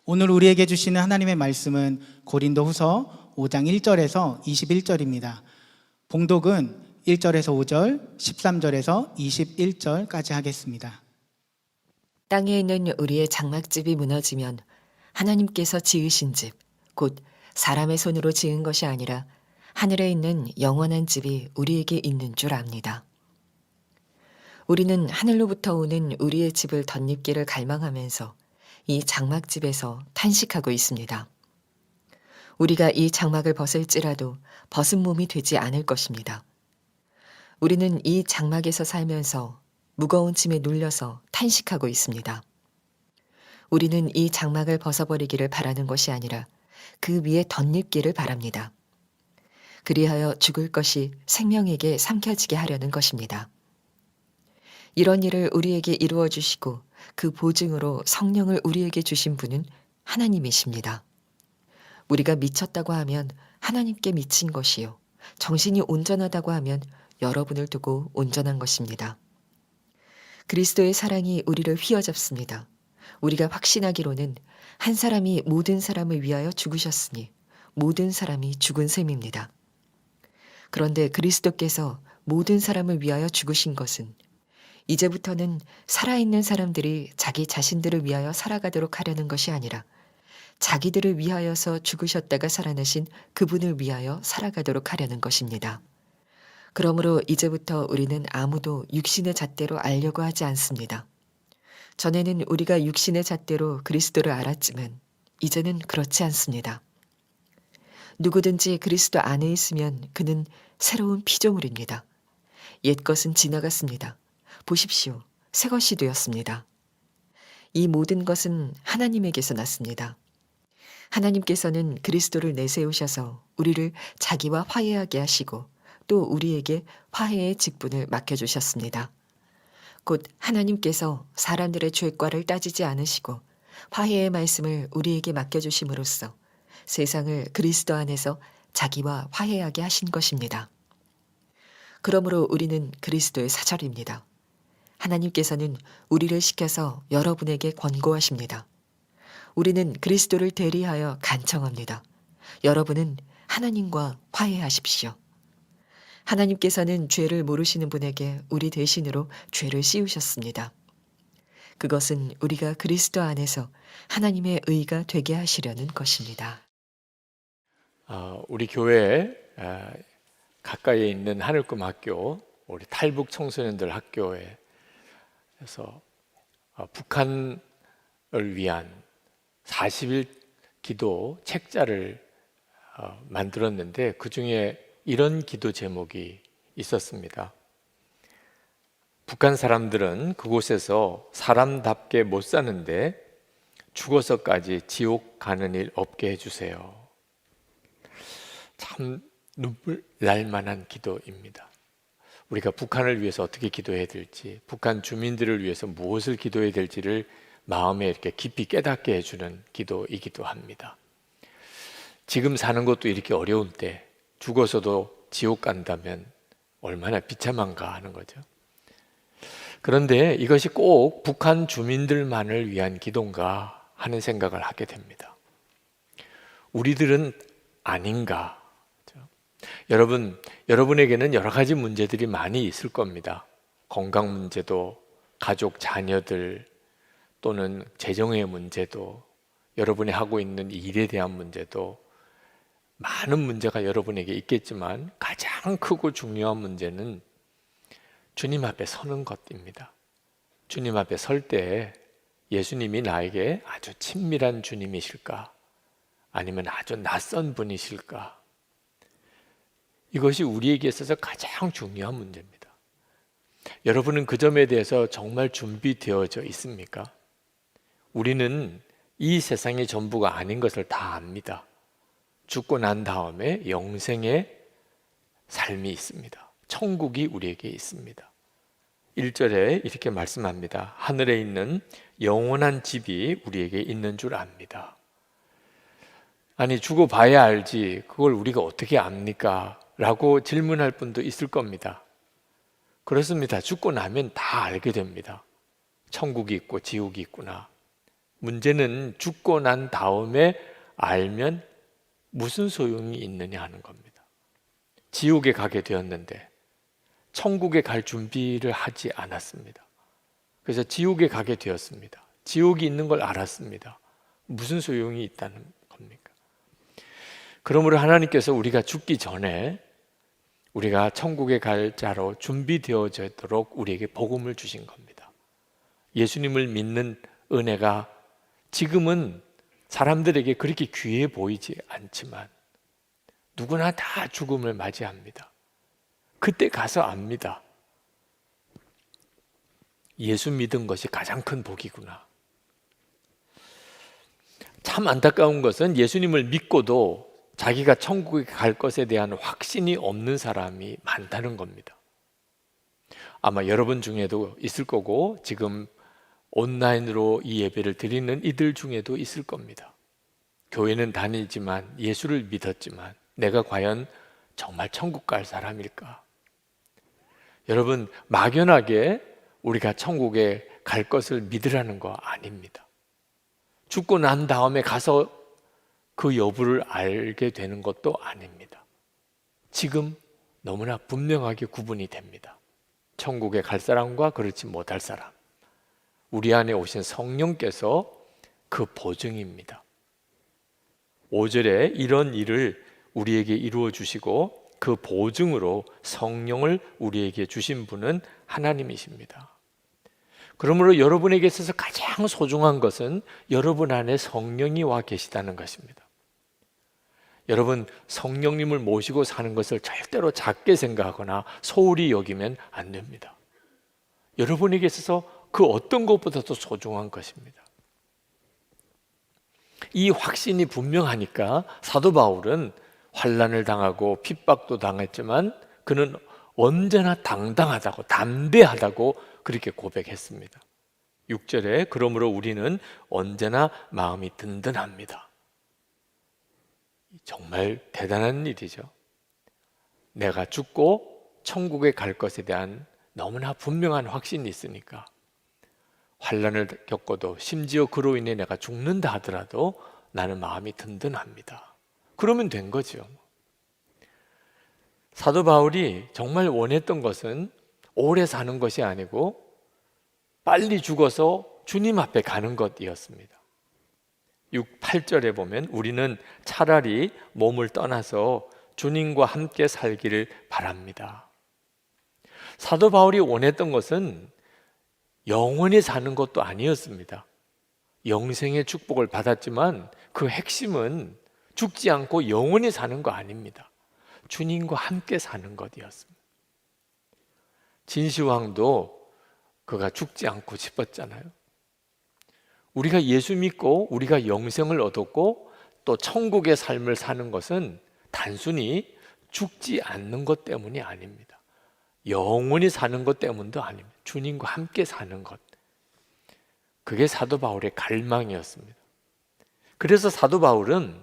오늘 우리에게 주시는 하나님의 말씀은 고린도후서 5장 1절에서 21절입니다. 봉독은 1절에서 5절, 13절에서 21절까지 하겠습니다. 땅에 있는 우리의 장막집이 무너지면 하나님께서 지으신 집, 곧 사람의 손으로 지은 것이 아니라 하늘에 있는 영원한 집이 우리에게 있는 줄 압니다. 우리는 하늘로부터 오는 우리의 집을 덧입기를 갈망하면서 이 장막집에서 탄식하고 있습니다. 우리가 이 장막을 벗을지라도 벗은 몸이 되지 않을 것입니다. 우리는 이 장막에서 살면서 무거운 짐에 눌려서 탄식하고 있습니다. 우리는 이 장막을 벗어버리기를 바라는 것이 아니라 그 위에 덧입기를 바랍니다. 그리하여 죽을 것이 생명에게 삼켜지게 하려는 것입니다. 이런 일을 우리에게 이루어 주시고 그 보증으로 성령을 우리에게 주신 분은 하나님이십니다. 우리가 미쳤다고 하면 하나님께 미친 것이요, 정신이 온전하다고 하면 여러분을 두고 온전한 것입니다. 그리스도의 사랑이 우리를 휘어잡습니다. 우리가 확신하기로는 한 사람이 모든 사람을 위하여 죽으셨으니 모든 사람이 죽은 셈입니다. 그런데 그리스도께서 모든 사람을 위하여 죽으신 것은 이제부터는 살아있는 사람들이 자기 자신들을 위하여 살아가도록 하려는 것이 아니라 자기들을 위하여서 죽으셨다가 살아나신 그분을 위하여 살아가도록 하려는 것입니다. 그러므로 이제부터 우리는 아무도 육신의 잣대로 알려고 하지 않습니다. 전에는 우리가 육신의 잣대로 그리스도를 알았지만 이제는 그렇지 않습니다. 누구든지 그리스도 안에 있으면 그는 새로운 피조물입니다. 옛것은 지나갔습니다. 보십시오. 새것이 되었습니다. 이 모든 것은 하나님에게서 났습니다. 하나님께서는 그리스도를 내세우셔서 우리를 자기와 화해하게 하시고 또 우리에게 화해의 직분을 맡겨주셨습니다. 곧 하나님께서 사람들의 죄과를 따지지 않으시고 화해의 말씀을 우리에게 맡겨주심으로써 세상을 그리스도 안에서 자기와 화해하게 하신 것입니다. 그러므로 우리는 그리스도의 사절입니다. 하나님께서는 우리를 시켜서 여러분에게 권고하십니다. 우리는 그리스도를 대리하여 간청합니다. 여러분은 하나님과 화해하십시오. 하나님께서는 죄를 모르시는 분에게 우리 대신으로 죄를 씌우셨습니다. 그것은 우리가 그리스도 안에서 하나님의 의가 되게 하시려는 것입니다. 우리 교회 가까이에 있는 하늘꿈 학교, 우리 탈북 청소년들 학교에서 북한을 위한 40일 기도 책자를 만들었는데 그 중에 이런 기도 제목이 있었습니다. 북한 사람들은 그곳에서 사람답게 못 사는데 죽어서까지 지옥 가는 일 없게 해주세요. 참 눈물 날 만한 기도입니다. 우리가 북한을 위해서 어떻게 기도해야 될지, 북한 주민들을 위해서 무엇을 기도해야 될지를 마음에 이렇게 깊이 깨닫게 해주는 기도이기도 합니다. 지금 사는 것도 이렇게 어려울 때 죽어서도 지옥 간다면 얼마나 비참한가 하는 거죠. 그런데 이것이 꼭 북한 주민들만을 위한 기도인가 하는 생각을 하게 됩니다. 우리들은 아닌가? 여러분에게는 여러 가지 문제들이 많이 있을 겁니다. 건강 문제도, 가족, 자녀들, 또는 재정의 문제도, 여러분이 하고 있는 일에 대한 문제도, 많은 문제가 여러분에게 있겠지만 가장 크고 중요한 문제는 주님 앞에 서는 것입니다. 주님 앞에 설 때 예수님이 나에게 아주 친밀한 주님이실까? 아니면 아주 낯선 분이실까? 이것이 우리에게 있어서 가장 중요한 문제입니다. 여러분은 그 점에 대해서 정말 준비되어져 있습니까? 우리는 이 세상의 전부가 아닌 것을 다 압니다. 죽고 난 다음에 영생의 삶이 있습니다. 천국이 우리에게 있습니다. 1절에 이렇게 말씀합니다. 하늘에 있는 영원한 집이 우리에게 있는 줄 압니다. 아니, 죽어봐야 알지 그걸 우리가 어떻게 압니까? 라고 질문할 분도 있을 겁니다. 그렇습니다. 죽고 나면 다 알게 됩니다. 천국이 있고 지옥이 있구나. 문제는 죽고 난 다음에 알면 무슨 소용이 있느냐 하는 겁니다. 지옥에 가게 되었는데 천국에 갈 준비를 하지 않았습니다. 그래서 지옥에 가게 되었습니다. 지옥이 있는 걸 알았습니다. 무슨 소용이 있다는 겁니까? 그러므로 하나님께서 우리가 죽기 전에 우리가 천국에 갈 자로 준비되어지도록 우리에게 복음을 주신 겁니다. 예수님을 믿는 은혜가 지금은 사람들에게 그렇게 귀해 보이지 않지만 누구나 다 죽음을 맞이합니다. 그때 가서 압니다. 예수 믿은 것이 가장 큰 복이구나. 참 안타까운 것은 예수님을 믿고도 자기가 천국에 갈 것에 대한 확신이 없는 사람이 많다는 겁니다. 아마 여러분 중에도 있을 거고 지금 온라인으로 이 예배를 드리는 이들 중에도 있을 겁니다. 교회는 다니지만 예수를 믿었지만 내가 과연 정말 천국 갈 사람일까? 여러분, 막연하게 우리가 천국에 갈 것을 믿으라는 거 아닙니다. 죽고 난 다음에 가서 그 여부를 알게 되는 것도 아닙니다. 지금 너무나 분명하게 구분이 됩니다. 천국에 갈 사람과 그렇지 못할 사람. 우리 안에 오신 성령께서 그 보증입니다. 5절에 이런 일을 우리에게 이루어 주시고 그 보증으로 성령을 우리에게 주신 분은 하나님이십니다. 그러므로 여러분에게 있어서 가장 소중한 것은 여러분 안에 성령이 와 계시다는 것입니다. 여러분, 성령님을 모시고 사는 것을 절대로 작게 생각하거나 소홀히 여기면 안 됩니다. 여러분에게 있어서 그 어떤 것보다도 소중한 것입니다. 이 확신이 분명하니까 사도 바울은 환난을 당하고 핍박도 당했지만 그는 언제나 당당하다고, 담대하다고 그렇게 고백했습니다. 6절에 그러므로 우리는 언제나 마음이 든든합니다. 정말 대단한 일이죠. 내가 죽고 천국에 갈 것에 대한 너무나 분명한 확신이 있으니까 환난을 겪어도 심지어 그로 인해 내가 죽는다 하더라도 나는 마음이 든든합니다. 그러면 된 거죠. 사도 바울이 정말 원했던 것은 오래 사는 것이 아니고 빨리 죽어서 주님 앞에 가는 것이었습니다. 8절에 보면 우리는 차라리 몸을 떠나서 주님과 함께 살기를 바랍니다. 사도 바울이 원했던 것은 영원히 사는 것도 아니었습니다. 영생의 축복을 받았지만 그 핵심은 죽지 않고 영원히 사는 거 아닙니다. 주님과 함께 사는 것이었습니다. 진시황도 그가 죽지 않고 싶었잖아요. 우리가 예수 믿고 우리가 영생을 얻었고 또 천국의 삶을 사는 것은 단순히 죽지 않는 것 때문이 아닙니다. 영원히 사는 것 때문도 아닙니다. 주님과 함께 사는 것. 그게 사도 바울의 갈망이었습니다. 그래서 사도 바울은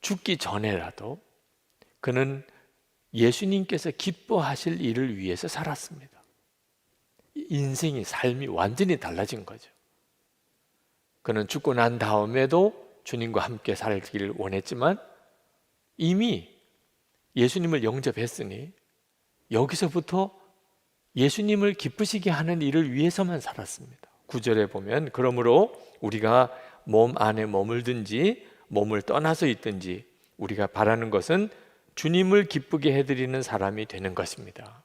죽기 전에라도 그는 예수님께서 기뻐하실 일을 위해서 살았습니다. 인생이, 삶이 완전히 달라진 거죠. 그는 죽고 난 다음에도 주님과 함께 살기를 원했지만 이미 예수님을 영접했으니 여기서부터 예수님을 기쁘시게 하는 일을 위해서만 살았습니다. 9절에 보면 그러므로 우리가 몸 안에 머물든지 몸을 떠나서 있든지 우리가 바라는 것은 주님을 기쁘게 해드리는 사람이 되는 것입니다.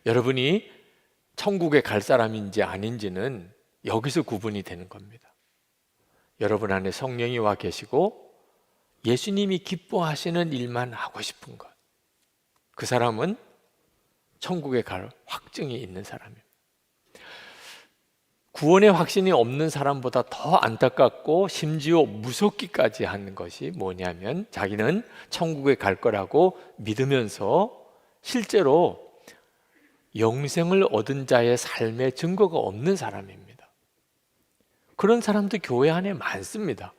여러분이 천국에 갈 사람인지 아닌지는 여기서 구분이 되는 겁니다. 여러분 안에 성령이 와 계시고 예수님이 기뻐하시는 일만 하고 싶은 것. 그 사람은 천국에 갈 확증이 있는 사람입니다. 구원의 확신이 없는 사람보다 더 안타깝고 심지어 무섭기까지 하는 것이 뭐냐면 자기는 천국에 갈 거라고 믿으면서 실제로 영생을 얻은 자의 삶의 증거가 없는 사람입니다. 그런 사람도 교회 안에 많습니다.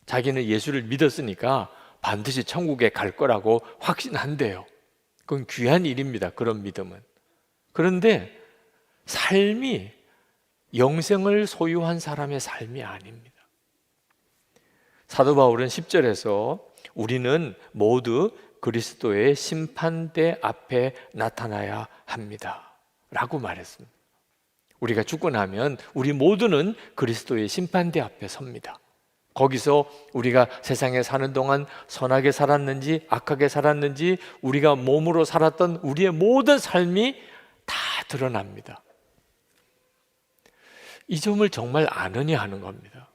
자기는 예수를 믿었으니까 반드시 천국에 갈 거라고 확신한대요. 그건 귀한 일입니다. 그런 믿음은. 그런데 삶이 영생을 소유한 사람의 삶이 아닙니다. 사도 바울은 10절에서 우리는 모두 그리스도의 심판대 앞에 나타나야 합니다 라고 말했습니다. 우리가 죽고 나면 우리 모두는 그리스도의 심판대 앞에 섭니다. 거기서 우리가 세상에 사는 동안 선하게 살았는지 악하게 살았는지 우리가 몸으로 살았던 우리의 모든 삶이 다 드러납니다. 이 점을 정말 아느냐 하는 겁니다.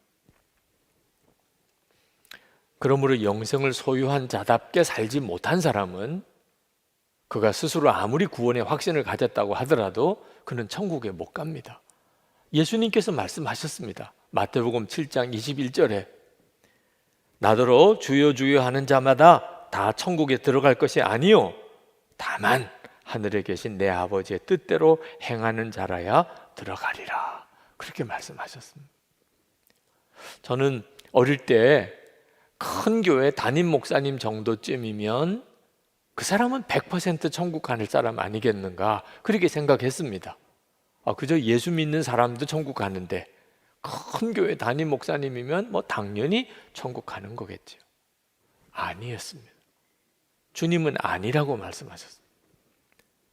그러므로 영생을 소유한 자답게 살지 못한 사람은 그가 스스로 아무리 구원의 확신을 가졌다고 하더라도 그는 천국에 못 갑니다. 예수님께서 말씀하셨습니다. 마태복음 7장 21절에 나더러 주여 주여 하는 자마다 다 천국에 들어갈 것이 아니요 다만 하늘에 계신 내 아버지의 뜻대로 행하는 자라야 들어가리라. 그렇게 말씀하셨습니다. 저는 어릴 때 큰 교회 담임 목사님 정도쯤이면 그 사람은 100% 천국 가는 사람 아니겠는가 그렇게 생각했습니다. 그저 예수 믿는 사람도 천국 가는데 큰 교회 담임 목사님이면 뭐 당연히 천국 가는 거겠죠. 아니었습니다. 주님은 아니라고 말씀하셨습니다.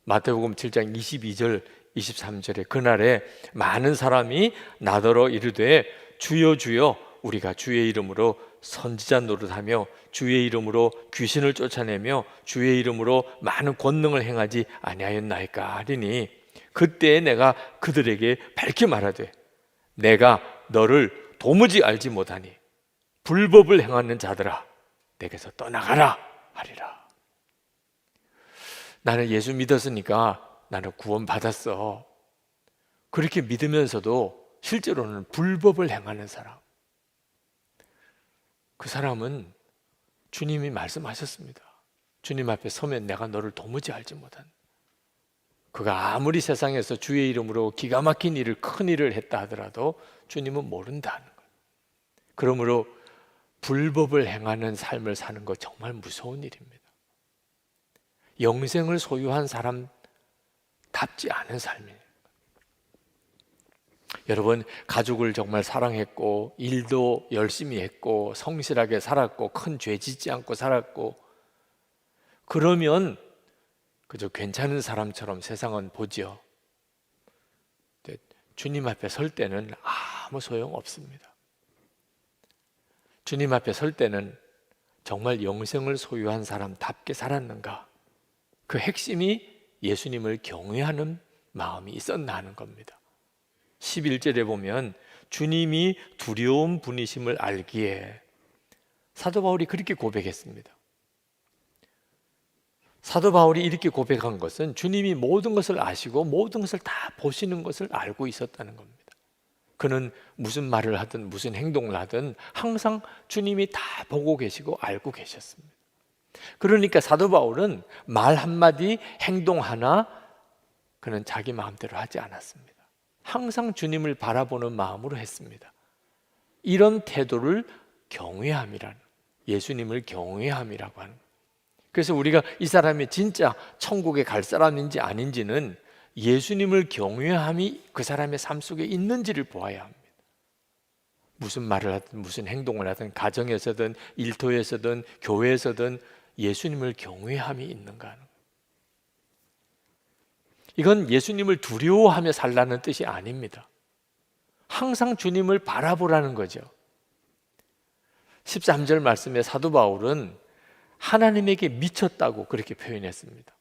마태복음 7장 22절 23절에 그날에 많은 사람이 나더러 이르되 주여 주여 우리가 주의 이름으로 선지자 노릇하며 주의 이름으로 귀신을 쫓아내며 주의 이름으로 많은 권능을 행하지 아니하였나이까 하리니 그때 내가 그들에게 밝히 말하되 내가 너를 도무지 알지 못하니 불법을 행하는 자들아 내게서 떠나가라 하리라. 나는 예수 믿었으니까 나는 구원 받았어. 그렇게 믿으면서도 실제로는 불법을 행하는 사람, 그 사람은 주님이 말씀하셨습니다. 주님 앞에 서면 내가 너를 도무지 알지 못한다. 그가 아무리 세상에서 주의 이름으로 기가 막힌 일을 큰 일을 했다 하더라도 주님은 모른다는 거예요. 그러므로 불법을 행하는 삶을 사는 것 정말 무서운 일입니다. 영생을 소유한 사람답지 않은 삶이에요. 여러분, 가족을 정말 사랑했고 일도 열심히 했고 성실하게 살았고 큰 죄 짓지 않고 살았고 그러면 그저 괜찮은 사람처럼 세상은 보지요. 주님 앞에 설 때는 아무 소용없습니다. 주님 앞에 설 때는 정말 영생을 소유한 사람답게 살았는가? 그 핵심이 예수님을 경외하는 마음이 있었나 하는 겁니다. 11절에 보면 주님이 두려운 분이심을 알기에 사도 바울이 그렇게 고백했습니다. 사도 바울이 이렇게 고백한 것은 주님이 모든 것을 아시고 모든 것을 다 보시는 것을 알고 있었다는 겁니다. 그는 무슨 말을 하든 무슨 행동을 하든 항상 주님이 다 보고 계시고 알고 계셨습니다. 그러니까 사도 바울은 말 한마디 행동 하나 그는 자기 마음대로 하지 않았습니다. 항상 주님을 바라보는 마음으로 했습니다. 이런 태도를 경외함이라는, 예수님을 경외함이라고 하는 거예요. 그래서 우리가 이 사람이 진짜 천국에 갈 사람인지 아닌지는 예수님을 경외함이 그 사람의 삶 속에 있는지를 보아야 합니다. 무슨 말을 하든 무슨 행동을 하든 가정에서든 일터에서든 교회에서든 예수님을 경외함이 있는가 하는 거예요. 이건 예수님을 두려워하며 살라는 뜻이 아닙니다. 항상 주님을 바라보라는 거죠. 13절 말씀에 사도 바울은 하나님에게 미쳤다고 그렇게 표현했습니다.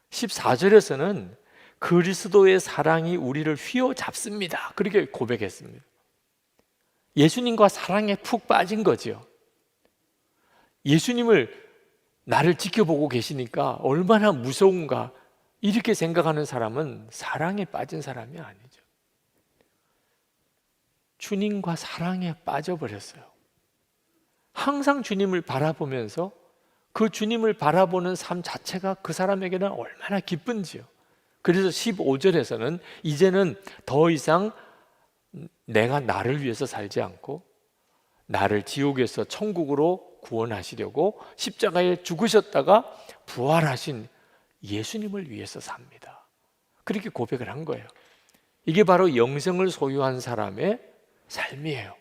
14절에서는 그리스도의 사랑이 우리를 휘어잡습니다. 그렇게 고백했습니다. 예수님과 사랑에 푹 빠진 거죠. 예수님을 나를 지켜보고 계시니까 얼마나 무서운가 이렇게 생각하는 사람은 사랑에 빠진 사람이 아니죠. 주님과 사랑에 빠져버렸어요. 항상 주님을 바라보면서 그 주님을 바라보는 삶 자체가 그 사람에게는 얼마나 기쁜지요. 그래서 15절에서는 이제는 더 이상 내가 나를 위해서 살지 않고 나를 지옥에서 천국으로 구원하시려고 십자가에 죽으셨다가 부활하신 예수님을 위해서 삽니다. 그렇게 고백을 한 거예요. 이게 바로 영생을 소유한 사람의 삶이에요.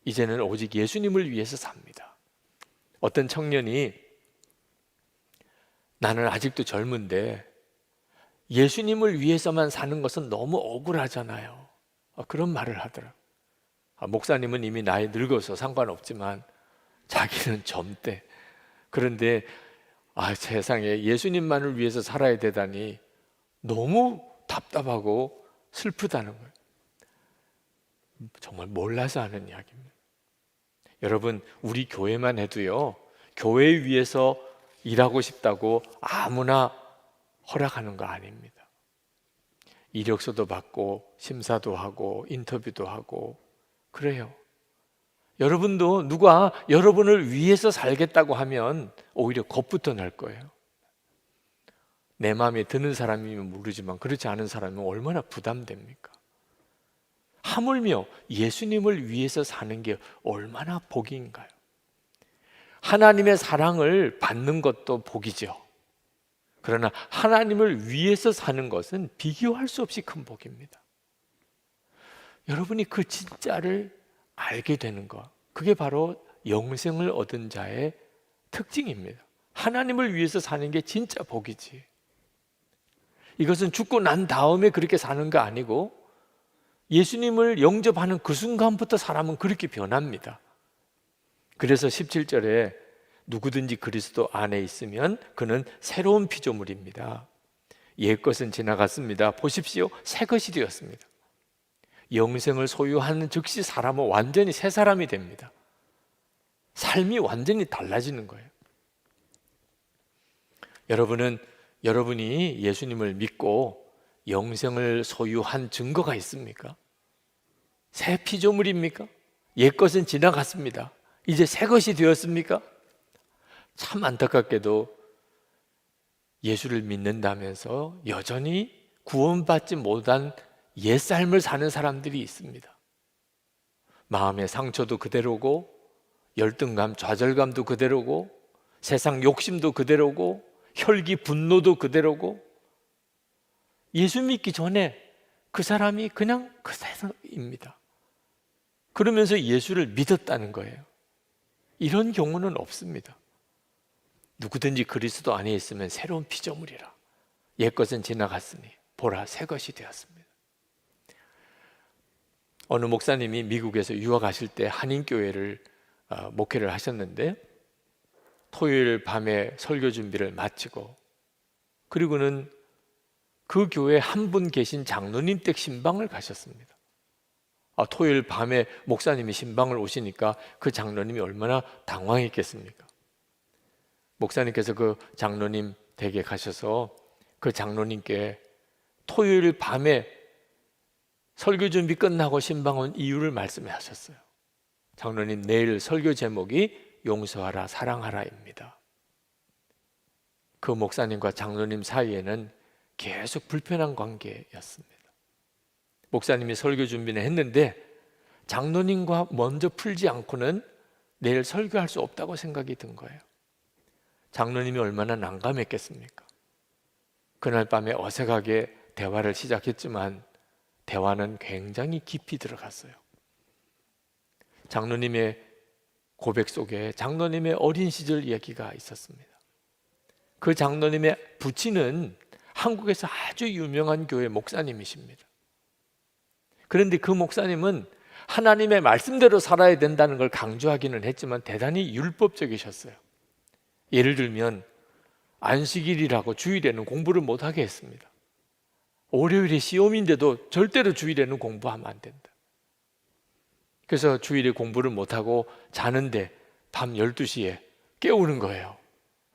이제는 오직 예수님을 위해서 삽니다. 어떤 청년이 나는 아직도 젊은데 예수님을 위해서만 사는 것은 너무 억울하잖아요. 그런 말을 하더라. 목사님은 이미 나이 늙어서 상관없지만 자기는 젊대. 그런데 세상에 예수님만을 위해서 살아야 되다니 너무 답답하고 슬프다는 거예요. 정말 몰라서 하는 이야기입니다. 여러분, 우리 교회만 해도요, 교회 위해서 일하고 싶다고 아무나 허락하는 거 아닙니다. 이력서도 받고 심사도 하고 인터뷰도 하고 그래요. 여러분도 누가 여러분을 위해서 살겠다고 하면 오히려 겁부터 날 거예요. 내 마음에 드는 사람이면 모르지만 그렇지 않은 사람은 얼마나 부담됩니까? 하물며 예수님을 위해서 사는 게 얼마나 복인가요? 하나님의 사랑을 받는 것도 복이죠. 그러나 하나님을 위해서 사는 것은 비교할 수 없이 큰 복입니다. 여러분이 그 진짜를 알게 되는 것, 그게 바로 영생을 얻은 자의 특징입니다. 하나님을 위해서 사는 게 진짜 복이지. 이것은 죽고 난 다음에 그렇게 사는 거 아니고 예수님을 영접하는 그 순간부터 사람은 그렇게 변합니다. 그래서 17절에 누구든지 그리스도 안에 있으면 그는 새로운 피조물입니다. 옛 것은 지나갔습니다. 보십시오, 새 것이 되었습니다. 영생을 소유하는 즉시 사람은 완전히 새 사람이 됩니다. 삶이 완전히 달라지는 거예요. 여러분이 예수님을 믿고 영생을 소유한 증거가 있습니까? 새 피조물입니까? 옛 것은 지나갔습니다. 이제 새 것이 되었습니까? 참 안타깝게도 예수를 믿는다면서 여전히 구원받지 못한 옛 삶을 사는 사람들이 있습니다. 마음의 상처도 그대로고 열등감, 좌절감도 그대로고 세상 욕심도 그대로고 혈기, 분노도 그대로고 예수 믿기 전에 그 사람이 그냥 그대로입니다. 그러면서 예수를 믿었다는 거예요. 이런 경우는 없습니다. 누구든지 그리스도 안에 있으면 새로운 피조물이라. 옛 것은 지나갔으니 보라 새 것이 되었습니다. 어느 목사님이 미국에서 유학하실 때 한인교회를 목회를 하셨는데 토요일 밤에 설교 준비를 마치고 그리고는 그 교회 한 분 계신 장로님 댁 신방을 가셨습니다. 토요일 밤에 목사님이 신방을 오시니까 그 장로님이 얼마나 당황했겠습니까? 목사님께서 그 장로님 댁에 가셔서 그 장로님께 토요일 밤에 설교 준비 끝나고 신방 온 이유를 말씀하셨어요. 장로님, 내일 설교 제목이 용서하라 사랑하라입니다. 그 목사님과 장로님 사이에는 계속 불편한 관계였습니다. 목사님이 설교 준비는 했는데 장로님과 먼저 풀지 않고는 내일 설교할 수 없다고 생각이 든 거예요. 장로님이 얼마나 난감했겠습니까? 그날 밤에 어색하게 대화를 시작했지만 대화는 굉장히 깊이 들어갔어요. 장로님의 고백 속에 장로님의 어린 시절 이야기가 있었습니다. 그 장로님의 부친은 한국에서 아주 유명한 교회 목사님이십니다. 그런데 그 목사님은 하나님의 말씀대로 살아야 된다는 걸 강조하기는 했지만 대단히 율법적이셨어요. 예를 들면 안식일이라고 주일에는 공부를 못하게 했습니다. 월요일에 시험인데도 절대로 주일에는 공부하면 안 된다. 그래서 주일에 공부를 못하고 자는데 밤 12시에 깨우는 거예요.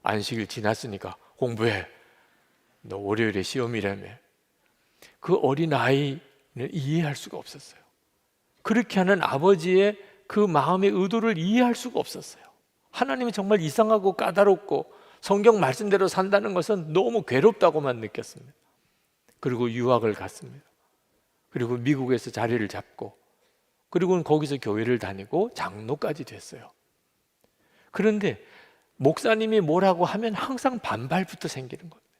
안식일 지났으니까 공부해. 너 월요일에 시험이라며. 그 어린아이는 이해할 수가 없었어요. 그렇게 하는 아버지의 그 마음의 의도를 이해할 수가 없었어요. 하나님이 정말 이상하고 까다롭고 성경 말씀대로 산다는 것은 너무 괴롭다고만 느꼈습니다. 그리고 유학을 갔습니다. 그리고 미국에서 자리를 잡고 그리고는 거기서 교회를 다니고 장로까지 됐어요. 그런데 목사님이 뭐라고 하면 항상 반발부터 생기는 겁니다.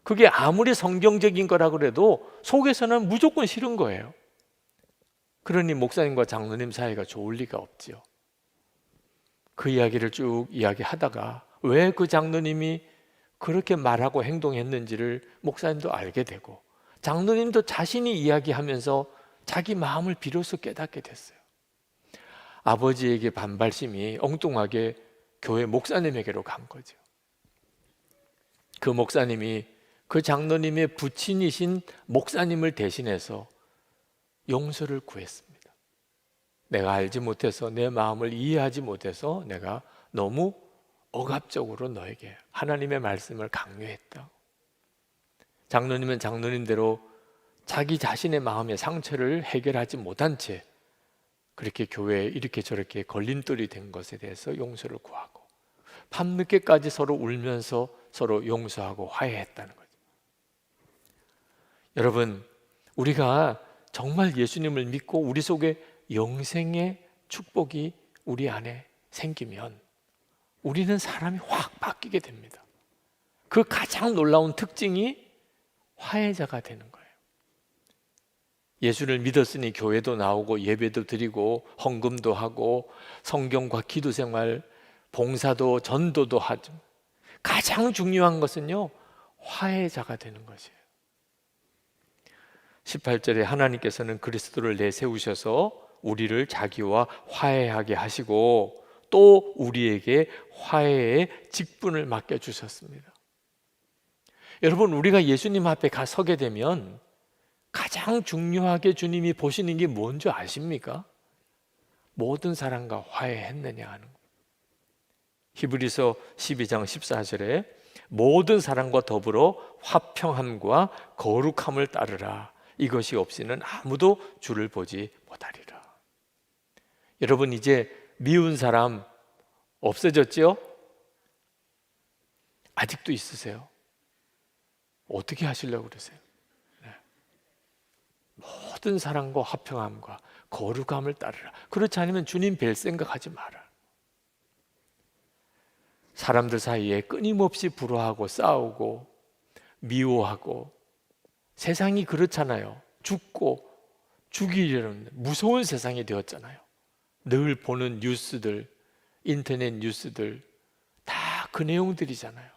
그게 아무리 성경적인 거라 그래도 속에서는 무조건 싫은 거예요. 그러니 목사님과 장로님 사이가 좋을 리가 없지요. 그 이야기를 쭉 이야기하다가 왜 그 장로님이 그렇게 말하고 행동했는지를 목사님도 알게 되고, 장로님도 자신이 이야기하면서 자기 마음을 비로소 깨닫게 됐어요. 아버지에게 반발심이 엉뚱하게 교회 목사님에게로 간 거죠. 그 목사님이 그 장로님의 부친이신 목사님을 대신해서 용서를 구했습니다. 내가 알지 못해서, 내 마음을 이해하지 못해서 내가 너무 억압적으로 너에게 하나님의 말씀을 강요했다. 장로님은 장로님대로 자기 자신의 마음의 상처를 해결하지 못한 채 그렇게 교회에 이렇게 저렇게 걸림돌이 된 것에 대해서 용서를 구하고 밤늦게까지 서로 울면서 서로 용서하고 화해했다는 거죠. 여러분, 우리가 정말 예수님을 믿고 우리 속에 영생의 축복이 우리 안에 생기면 우리는 사람이 확 바뀌게 됩니다. 그 가장 놀라운 특징이 화해자가 되는 거예요. 예수를 믿었으니 교회도 나오고 예배도 드리고 헌금도 하고 성경과 기도 생활, 봉사도 전도도 하죠. 가장 중요한 것은요, 화해자가 되는 것이에요. 18절에 하나님께서는 그리스도를 내세우셔서 우리를 자기와 화해하게 하시고 또 우리에게 화해의 직분을 맡겨주셨습니다. 여러분, 우리가 예수님 앞에 가 서게 되면 가장 중요하게 주님이 보시는 게 뭔지 아십니까? 모든 사람과 화해했느냐 하는 거. 히브리서 12장 14절에 모든 사람과 더불어 화평함과 거룩함을 따르라. 이것이 없이는 아무도 주를 보지 못하리라. 여러분, 이제 미운 사람 없어졌죠? 아직도 있으세요? 어떻게 하시려고 그러세요? 네. 모든 사람과 화평함과 거룩함을 따르라. 그렇지 않으면 주님 뵐 생각하지 마라. 사람들 사이에 끊임없이 불화하고 싸우고 미워하고, 세상이 그렇잖아요. 죽고 죽이려는 무서운 세상이 되었잖아요. 늘 보는 뉴스들, 인터넷 뉴스들 다 그 내용들이잖아요.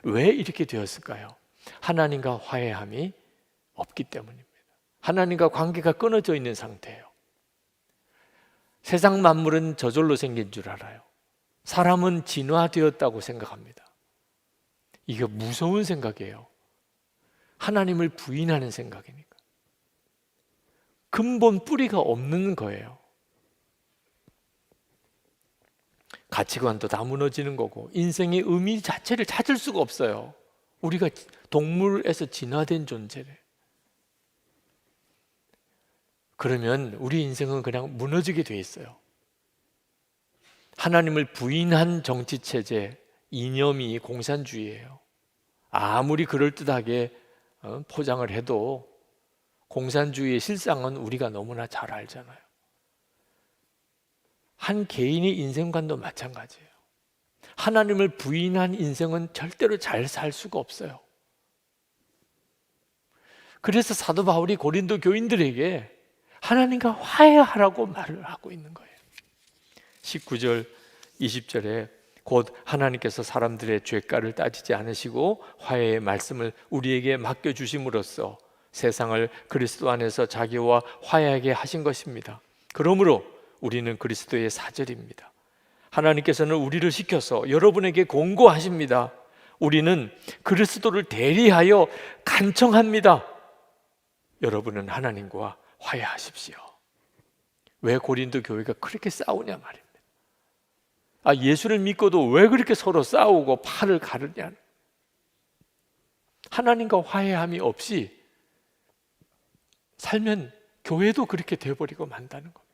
왜 이렇게 되었을까요? 하나님과 화해함이 없기 때문입니다. 하나님과 관계가 끊어져 있는 상태예요. 세상 만물은 저절로 생긴 줄 알아요. 사람은 진화되었다고 생각합니다. 이게 무서운 생각이에요. 하나님을 부인하는 생각이니까. 근본 뿌리가 없는 거예요. 가치관도 다 무너지는 거고 인생의 의미 자체를 찾을 수가 없어요. 우리가 동물에서 진화된 존재래. 그러면 우리 인생은 그냥 무너지게 돼 있어요. 하나님을 부인한 정치체제, 이념이 공산주의예요. 아무리 그럴듯하게 포장을 해도 공산주의의 실상은 우리가 너무나 잘 알잖아요. 한 개인의 인생관도 마찬가지예요. 하나님을 부인한 인생은 절대로 잘 살 수가 없어요. 그래서 사도 바울이 고린도 교인들에게 하나님과 화해하라고 말을 하고 있는 거예요. 19절, 20절에 곧 하나님께서 사람들의 죄가를 따지지 않으시고 화해의 말씀을 우리에게 맡겨주심으로써 세상을 그리스도 안에서 자기와 화해하게 하신 것입니다. 그러므로 우리는 그리스도의 사절입니다. 하나님께서는 우리를 시켜서 여러분에게 공고하십니다. 우리는 그리스도를 대리하여 간청합니다. 여러분은 하나님과 화해하십시오. 왜 고린도 교회가 그렇게 싸우냐 말입니다. 예수를 믿고도 왜 그렇게 서로 싸우고 팔을 가르냐. 하나님과 화해함이 없이 살면 교회도 그렇게 되어버리고 만다는 겁니다.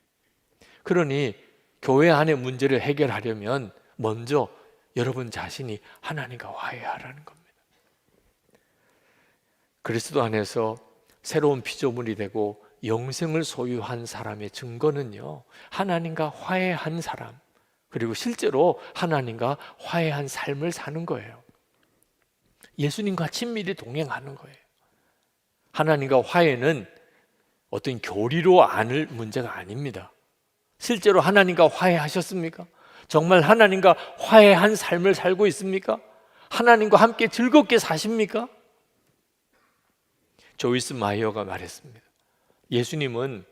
그러니 교회 안의 문제를 해결하려면 먼저 여러분 자신이 하나님과 화해하라는 겁니다. 그리스도 안에서 새로운 피조물이 되고 영생을 소유한 사람의 증거는요, 하나님과 화해한 사람, 그리고 실제로 하나님과 화해한 삶을 사는 거예요. 예수님과 친밀히 동행하는 거예요. 하나님과 화해는 어떤 교리로 아는 문제가 아닙니다. 실제로 하나님과 화해하셨습니까? 정말 하나님과 화해한 삶을 살고 있습니까? 하나님과 함께 즐겁게 사십니까? 조이스 마이어가 말했습니다. 예수님은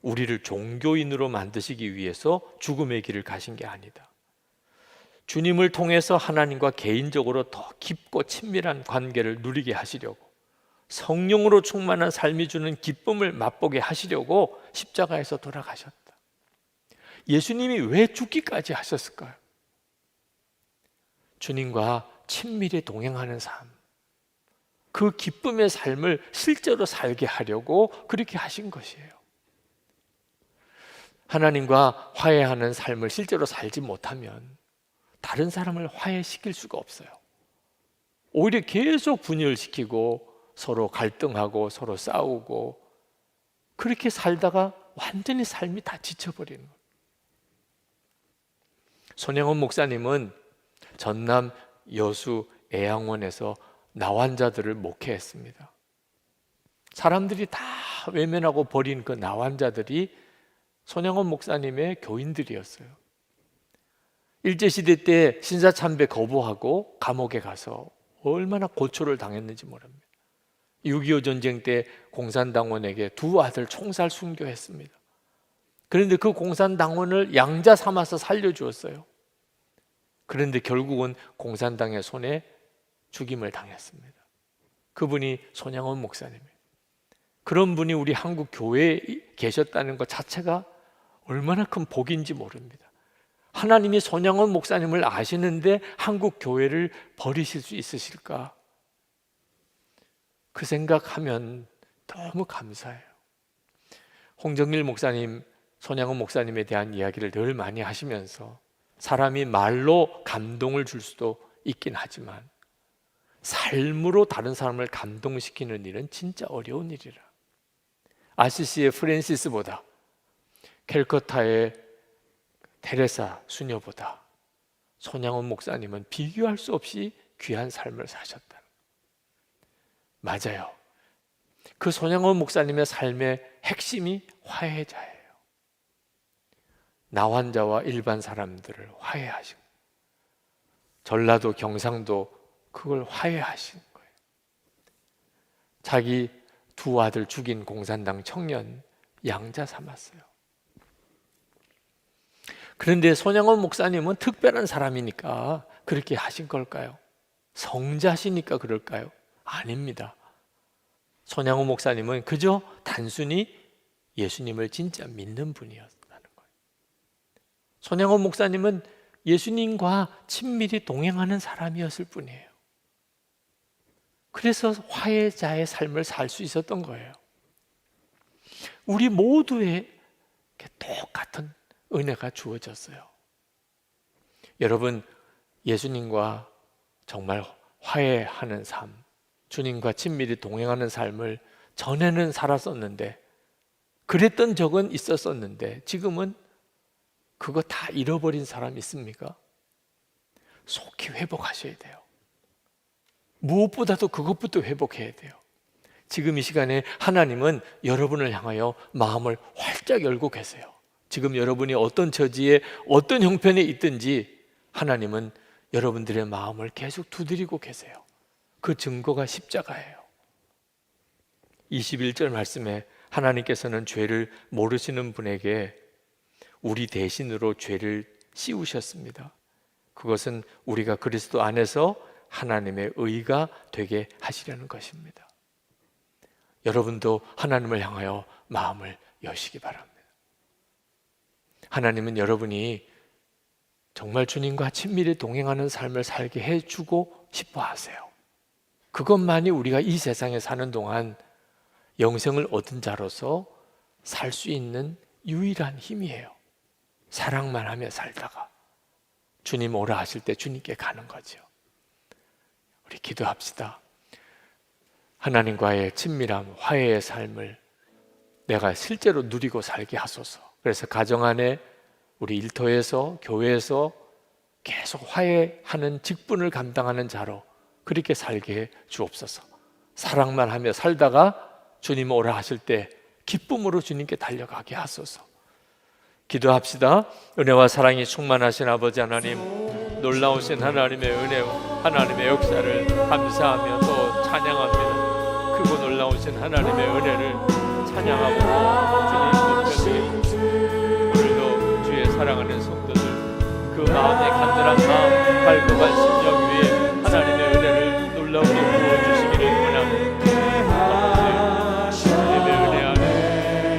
우리를 종교인으로 만드시기 위해서 죽음의 길을 가신 게 아니다. 주님을 통해서 하나님과 개인적으로 더 깊고 친밀한 관계를 누리게 하시려고, 성령으로 충만한 삶이 주는 기쁨을 맛보게 하시려고 십자가에서 돌아가셨다. 예수님이 왜 죽기까지 하셨을까요? 주님과 친밀히 동행하는 삶, 그 기쁨의 삶을 실제로 살게 하려고 그렇게 하신 것이에요. 하나님과 화해하는 삶을 실제로 살지 못하면 다른 사람을 화해시킬 수가 없어요. 오히려 계속 분열시키고 서로 갈등하고 서로 싸우고 그렇게 살다가 완전히 삶이 다 지쳐버리는 거예요. 손영원 목사님은 전남 여수 애양원에서 나환자들을 목회했습니다. 사람들이 다 외면하고 버린 그 나환자들이 손영원 목사님의 교인들이었어요. 일제시대 때 신사참배 거부하고 감옥에 가서 얼마나 고초를 당했는지 모릅니다. 6.25 전쟁 때 공산당원에게 두 아들 총살 순교했습니다. 그런데 그 공산당원을 양자 삼아서 살려주었어요. 그런데 결국은 공산당의 손에 죽임을 당했습니다. 그분이 손양원 목사님이에요. 그런 분이 우리 한국 교회에 계셨다는 것 자체가 얼마나 큰 복인지 모릅니다. 하나님이 손양원 목사님을 아시는데 한국 교회를 버리실 수 있으실까? 그 생각하면 너무 감사해요. 홍정일 목사님, 손양원 목사님에 대한 이야기를 늘 많이 하시면서 사람이 말로 감동을 줄 수도 있긴 하지만 삶으로 다른 사람을 감동시키는 일은 진짜 어려운 일이라. 아시시의 프랜시스보다 캘커타의 테레사 수녀보다 손양원 목사님은 비교할 수 없이 귀한 삶을 사셨다. 맞아요. 그 손양원 목사님의 삶의 핵심이 화해자예요. 나환자와 일반 사람들을 화해하시고, 전라도 경상도 그걸 화해하신 거예요. 자기 두 아들 죽인 공산당 청년 양자 삼았어요. 그런데 손양원 목사님은 특별한 사람이니까 그렇게 하신 걸까요? 성자시니까 그럴까요? 아닙니다. 손양원 목사님은 그저 단순히 예수님을 진짜 믿는 분이었다는 거예요. 손양원 목사님은 예수님과 친밀히 동행하는 사람이었을 뿐이에요. 그래서 화해자의 삶을 살 수 있었던 거예요. 우리 모두에게 똑같은 은혜가 주어졌어요. 여러분, 예수님과 정말 화해하는 삶, 주님과 친밀히 동행하는 삶을 전에는 살았었는데, 그랬던 적은 있었었는데 지금은 그거 다 잃어버린 사람 있습니까? 속히 회복하셔야 돼요. 무엇보다도 그것부터 회복해야 돼요. 지금 이 시간에 하나님은 여러분을 향하여 마음을 활짝 열고 계세요. 지금 여러분이 어떤 처지에 어떤 형편에 있든지 하나님은 여러분들의 마음을 계속 두드리고 계세요. 그 증거가 십자가예요. 21절 말씀에 하나님께서는 죄를 모르시는 분에게 우리 대신으로 죄를 씌우셨습니다. 그것은 우리가 그리스도 안에서 하나님의 의가 되게 하시려는 것입니다. 여러분도 하나님을 향하여 마음을 여시기 바랍니다. 하나님은 여러분이 정말 주님과 친밀히 동행하는 삶을 살게 해주고 싶어 하세요. 그것만이 우리가 이 세상에 사는 동안 영생을 얻은 자로서 살 수 있는 유일한 힘이에요. 사랑만 하며 살다가 주님 오라 하실 때 주님께 가는 거죠. 우리 기도합시다. 하나님과의 친밀함, 화해의 삶을 내가 실제로 누리고 살게 하소서. 그래서 가정 안에, 우리 일터에서, 교회에서 계속 화해하는 직분을 감당하는 자로, 그렇게 살게 해 주옵소서. 사랑만 하며 살다가 주님 오라 하실 때 기쁨으로 주님께 달려가게 하소서. 기도합시다. 은혜와 사랑이 충만하신 아버지 하나님, 놀라우신 하나님의 은혜, 하나님의 역사를 감사하며 또 찬양합니다. 크고 놀라우신 하나님의 은혜를 찬양하고 주님 높여드립니다. 오늘도 주의 사랑하는 성도들, 그 마음의 간절한 마음, 갈급한 심령 위에 하나님의 은혜를 놀라우게 부어주시기를 원합니다. 주님의 은혜 안에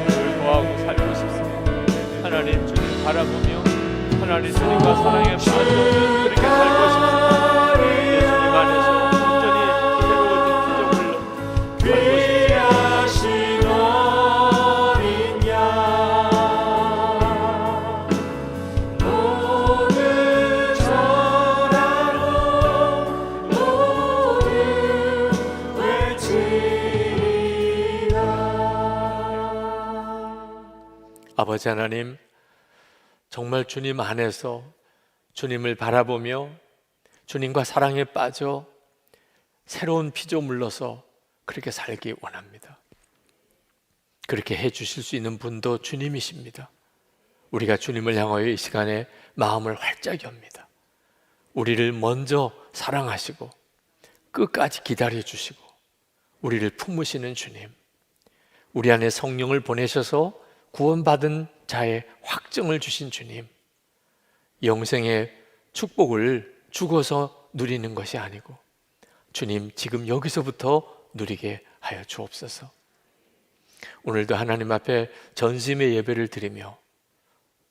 늘 거하고 살고 싶습니다. 하나님 주님 바라보며 하나님 주님과 사랑에 빠져 그렇게 살고 싶습니다. 예수님 안에서 온전히 새로워진 피조물로 살고 싶습니다. 아버지 하나님, 정말 주님 안에서 주님을 바라보며 주님과 사랑에 빠져 새로운 피조물로서 그렇게 살기 원합니다. 그렇게 해주실 수 있는 분도 주님이십니다. 우리가 주님을 향하여 이 시간에 마음을 활짝 엽니다. 우리를 먼저 사랑하시고 끝까지 기다려주시고 우리를 품으시는 주님, 우리 안에 성령을 보내셔서 구원받은 자의 확증을 주신 주님, 영생의 축복을 죽어서 누리는 것이 아니고 주님 지금 여기서부터 누리게 하여 주옵소서. 오늘도 하나님 앞에 전심의 예배를 드리며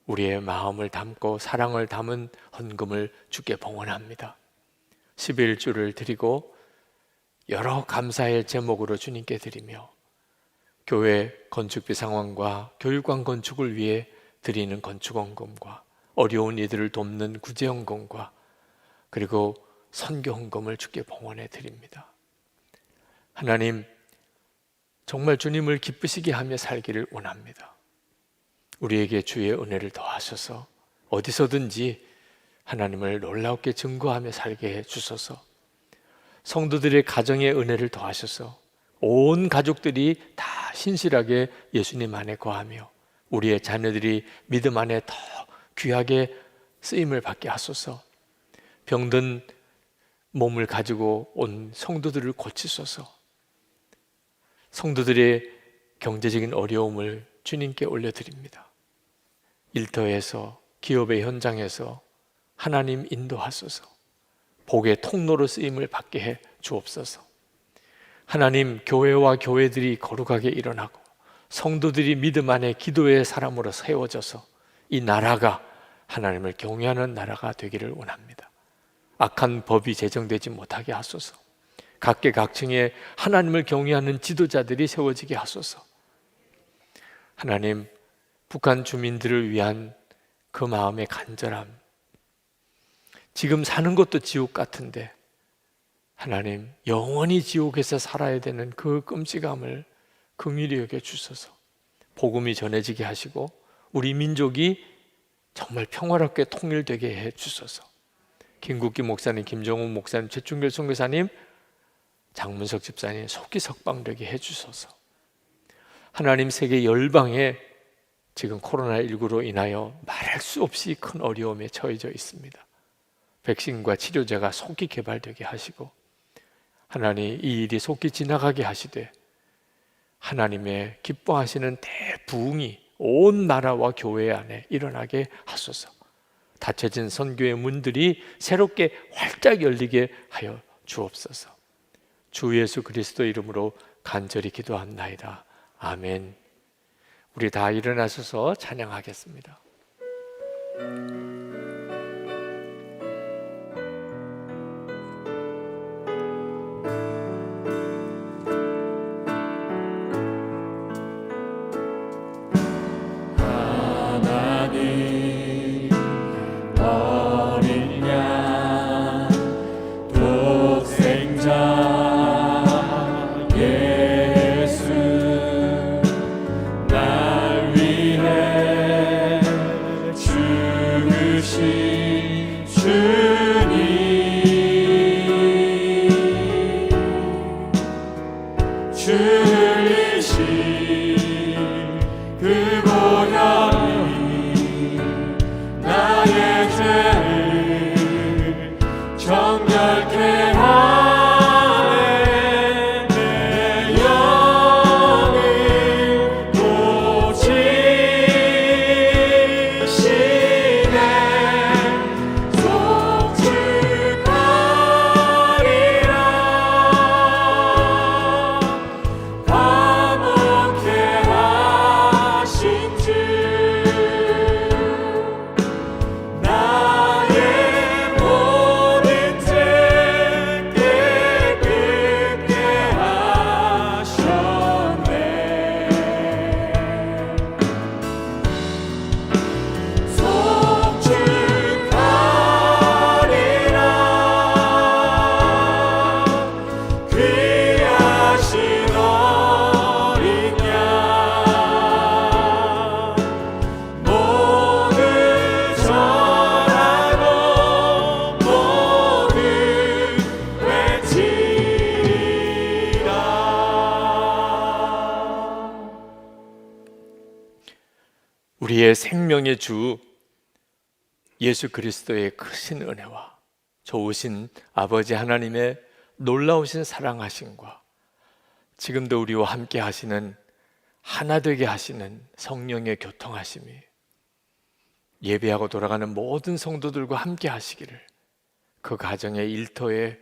우리의 마음을 담고 사랑을 담은 헌금을 주께 봉헌합니다. 11주를 드리고 여러 감사의 제목으로 주님께 드리며 교회 건축비 상황과 교육관 건축을 위해 드리는 건축헌금과 어려운 이들을 돕는 구제헌금과 그리고 선교헌금을 주께 봉헌해 드립니다. 하나님, 정말 주님을 기쁘시게 하며 살기를 원합니다. 우리에게 주의 은혜를 더하셔서 어디서든지 하나님을 놀랍게 증거하며 살게 해 주소서. 성도들의 가정의 은혜를 더하셔서 온 가족들이 다 신실하게 예수님 안에 거하며 우리의 자녀들이 믿음 안에 더 귀하게 쓰임을 받게 하소서. 병든 몸을 가지고 온 성도들을 고치소서. 성도들의 경제적인 어려움을 주님께 올려드립니다. 일터에서 기업의 현장에서 하나님 인도하소서. 복의 통로로 쓰임을 받게 해 주옵소서. 하나님, 교회와 교회들이 거룩하게 일어나고 성도들이 믿음 안에 기도의 사람으로 세워져서 이 나라가 하나님을 경외하는 나라가 되기를 원합니다. 악한 법이 제정되지 못하게 하소서. 각계각층에 하나님을 경외하는 지도자들이 세워지게 하소서. 하나님, 북한 주민들을 위한 그 마음의 간절함, 지금 사는 것도 지옥 같은데 하나님, 영원히 지옥에서 살아야 되는 그 끔찍함을 긍휼히 여겨 주소서. 복음이 전해지게 하시고 우리 민족이 정말 평화롭게 통일되게 해 주소서. 김국기 목사님, 김정훈 목사님, 최충길 선교사님, 장문석 집사님 속기 석방되게 해 주소서. 하나님, 세계 열방에 지금 코로나19로 인하여 말할 수 없이 큰 어려움에 처해져 있습니다. 백신과 치료제가 속히 개발되게 하시고 하나님, 이 일이 속히 지나가게 하시되 하나님의 기뻐하시는 대부흥이 온 나라와 교회 안에 일어나게 하소서. 닫혀진 선교의 문들이 새롭게 활짝 열리게 하여 주옵소서. 주 예수 그리스도 이름으로 간절히 기도합나이다. 아멘. 우리 다 일어나셔서 찬양하겠습니다. 날 위해 죽으 우리의 생명의 주 예수 그리스도의 크신 은혜와 좋으신 아버지 하나님의 놀라우신 사랑하심과 지금도 우리와 함께 하시는 하나 되게 하시는 성령의 교통하심이 예배하고 돌아가는 모든 성도들과 함께 하시기를, 그 가정의 일터에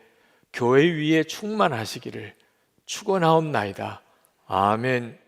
교회 위에 충만하시기를 축원하옵나이다. 아멘.